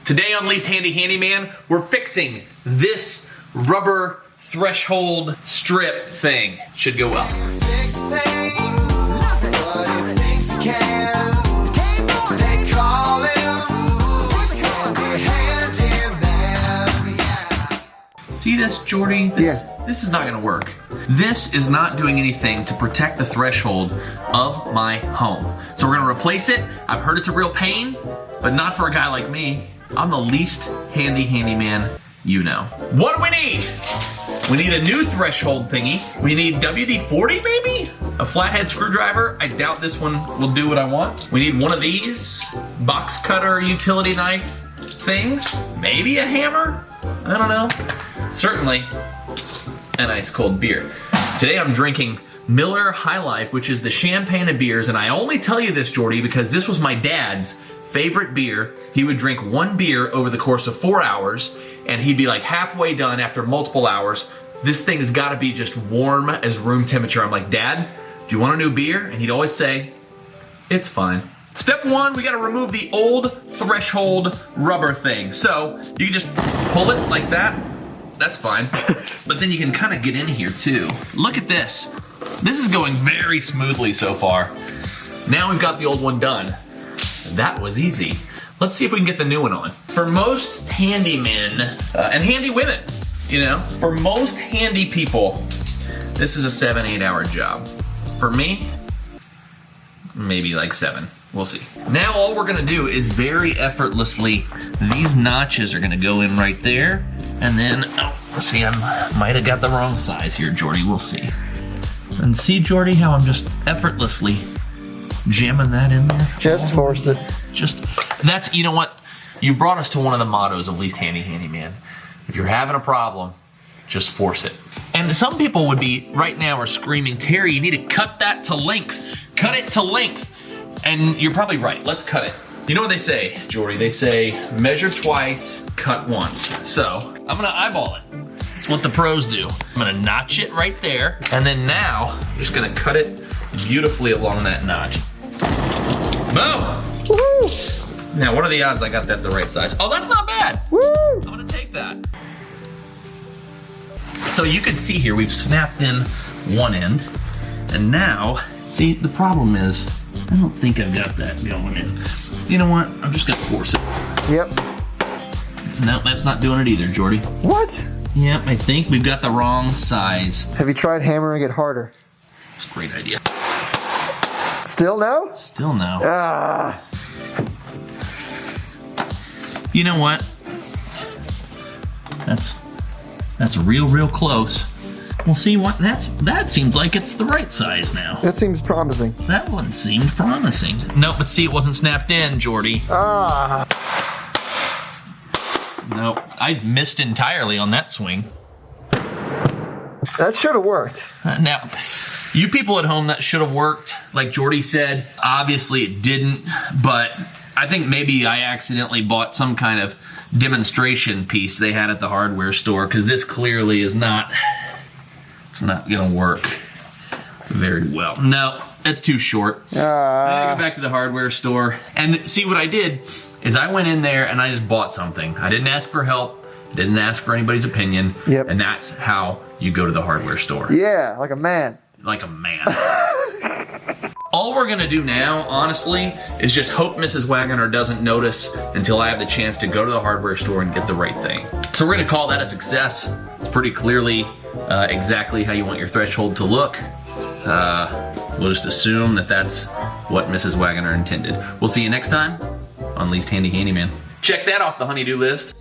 Today on Least Handy Handyman, we're fixing this rubber threshold strip thing. Should go well. See this, Jordy? This is not gonna work. This is not doing anything to protect the threshold of my home. So we're gonna replace it. I've heard it's a real pain, but not for a guy like me. I'm the least handy handyman you know. What do we need? We need a new threshold thingy. We need WD-40 maybe? A flathead screwdriver. I doubt this one will do what I want. We need one of these box cutter utility knife things. Maybe a hammer? I don't know. Certainly an ice cold beer. Today I'm drinking Miller High Life, which is the champagne of beers, and I only tell you this, Jordy, because this was my dad's favorite beer. He would drink one beer over the course of 4 hours, and he'd be like halfway done after multiple hours. This thing has got to be just warm as room temperature. I'm like, Dad, do you want a new beer? And he'd always say, it's fine. Step one, we got to remove the old threshold rubber thing. So you can just pull it like that. That's fine. But then you can kind of get in here too. Look at this. This is going very smoothly so far. Now we've got the old one done. That was easy. Let's see if we can get the new one on. For most handymen and handy women, you know, for most handy people, this is a 7-8 hour job. For me, maybe like 7. We'll see. Now all we're gonna do is very effortlessly, these notches are gonna go in right there. And then, oh, let's see, I might have got the wrong size here, Jordy, we'll see. And see, Jordy, how I'm just effortlessly jamming that in there? Just force it. That's, you know what? You brought us to one of the mottos of Least Handy Handyman. If you're having a problem, just force it. And some people would be, right now, are screaming, Terry, you need to cut that to length. Cut it to length. And you're probably right, let's cut it. You know what they say, Jordy? They say, measure twice, cut once. So, I'm gonna eyeball it. That's what the pros do. I'm gonna notch it right there, and then now, I'm just gonna cut it beautifully along that notch. Boom! Woo! Now, what are the odds I got that the right size? Oh, that's not bad! Woo! I'm gonna take that. So you can see here, we've snapped in one end, and now, see, the problem is, I don't think I've got that going in. You know what? I'm just gonna force it. Yep. No, that's not doing it either, Jordy. What? Yep, I think we've got the wrong size. Have you tried hammering it harder? It's a great idea. Still no? Still no. Ah. You know what? That's real close. Well, see what? That seems like it's the right size now. That seems promising. That one seemed promising. No, but see, it wasn't snapped in, Jordy. Ah. No, I missed entirely on that swing. That should have worked. Now, you people at home, that should have worked. Like Jordy said, obviously it didn't, but I think maybe I accidentally bought some kind of demonstration piece they had at the hardware store, because this clearly is not, it's not gonna work very well. No, it's too short. I gotta go back to the hardware store. And see, what I did is I went in there and I just bought something. I didn't ask for help. I didn't ask for anybody's opinion. Yep. And that's how you go to the hardware store. Yeah, like a man. Like a man. All we're gonna do now, honestly, is just hope Mrs. Wagoner doesn't notice until I have the chance to go to the hardware store and get the right thing. So we're gonna call that a success. It's pretty clearly exactly how you want your threshold to look. We'll just assume that that's what Mrs. Wagoner intended. We'll see you next time on Least Handy Handyman. Check that off the honey-do list.